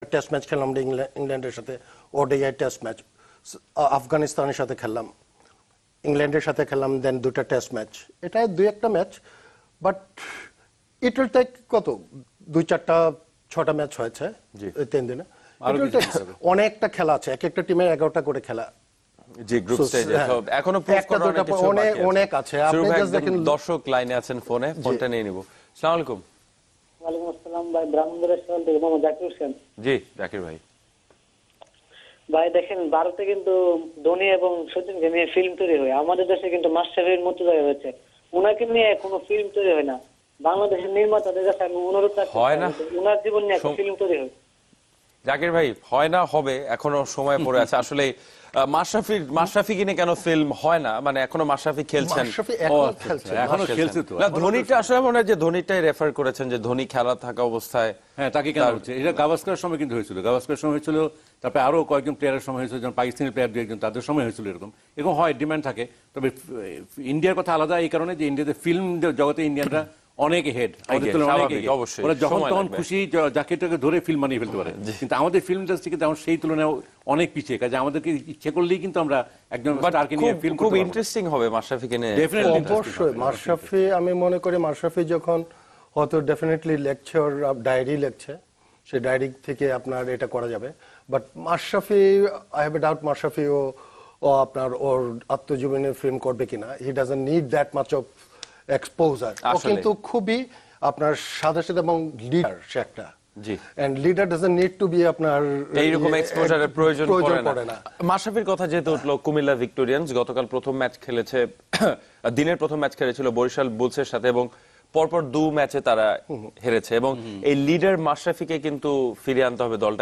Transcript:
Test match খেললাম আমরা ইংল্যান্ডের সাথে, ওডিআই টেস্ট ম্যাচ। আফগানিস্তানের সাথে খেললাম, ইংল্যান্ডের সাথে খেললাম, দেন দুটা টেস্ট ম্যাচ। এটা দুই একটা match, but it will take কত 2-4-6টা ম্যাচ হয়েছে এই 3 দিনে। অনেকটা খেলা আছে, এক একটা টিমের 11টা করে খেলা। জি, গ্রুপ স্টেজে তো এখনো প্রুভ করার অনেক কিছু বাকি আছে। অনেক আছে। আপনি জাস্ট দেখেন, দর্শক লাইনে আছেন, ফোনটা নিয়ে নিব। আসসালামু আলাইকুম। ওয়ালাইকুম আসসালাম ভাই, ব্রাহ্মণবাড়িয়া শহর থেকে মোহাম্মদ জাকির হোসেন। জি জাকির ভাই। ভাই দেখেন, ভারতে কিন্তু ধোনি এবং সচিনকে নিয়ে ফিল্ম তৈরি হয়, আমাদের দেশে কিন্তু মাশরাফির মুর্তজা হয়েছে, ওনাকে নিয়ে কোনো ফিল্ম তৈরি হয় না। বাংলাদেশের নির্মাতাদের কাছে আমি অনুরোধ রাখছি, হয় না, ওনার জীবন নিয়ে একটা ফিল্ম তৈরি হয়। জাকির ভাই, হয় না, হবে, এখনো সময় পড়ে আছে। আসলে মাশরাফি কিনে কেন ফিল্ম হয় না, মানে এখনো মাশরাফি খেলছেন, এখনো খেলছে তো। না ধোনিটা আসলে মনে হয় যে ধোনিটাই রেফার করেছেন, যে ধোনি খেলা থাকা অবস্থায়। হ্যাঁ, তাকে কেন হচ্ছে এটা গাভাস্কারের সময় কিন্তু হয়েছিল, গাভাস্কারের সময় হয়েছিল, তারপরে আরো কয়েকজন প্লেয়ারের সময় হয়েছিল, যেমন পাকিস্তানি প্লেয়ার দু একজন, তাদের সময় হয়েছিল এরকম এরকম হয়, ডিমান্ড থাকে। তবে ইন্ডিয়ার কথা আলাদা এই কারণে যে ইন্ডিয়াতে ফিল্ম জগতে ইন্ডিয়ানরা অনেক হেড, অবশ্যই ওরা যখন তখন খুশি জাকিরটাকে ধরে ফিল্ম বানিয়ে ফেলতে পারে, কিন্তু আমাদের ফিল্ম ইন্ডাস্ট্রি কিন্তু সেই তুলনায় অনেক পিছিয়ে, কাজে আমাদেরকে ইচ্ছে করলেই কিন্তু আমরা একজন স্টারকে নিয়ে ফিল্ম খুব ইন্টারেস্টিং হবে মাশরাফিকে নিয়ে। অবশ্যই মাশরাফি, আমি মনে করি মাশরাফি যখন হয়তো ডেফিনেটলি লেকচার ডায়েরি লিখছে, সেই ডায়েরি থেকে আপনার এটা করা যাবে। But Mashrafe, I have a doubt Mashrafe ও আপনার ওর আত্মজীবনী ফিল্ম করবে কিনা। He doesn't need that much of exposure. ও কিন্তু খুবই আপনার সাদা সাদা এবং লিডার, সে একটা। জি, and leader doesn't need to be আপনার এইরকম এক্সপোজারের প্রয়োজন পড়ে না। মাশরাফির কথা যেহেতু উঠলো, কুমিল্লা ভিক্টোরিয়ান্স গতকাল প্রথম ম্যাচ খেলেছে, দিনের প্রথম ম্যাচ খেলেছিল বরিশাল বুলসের সাথে, এবং পরপর 2 ম্যাচে তারা হেরেছে, এবং এই লিডার মাশরাফিকে কিন্তু ফিরিয়ে আনতে হবে দলটা।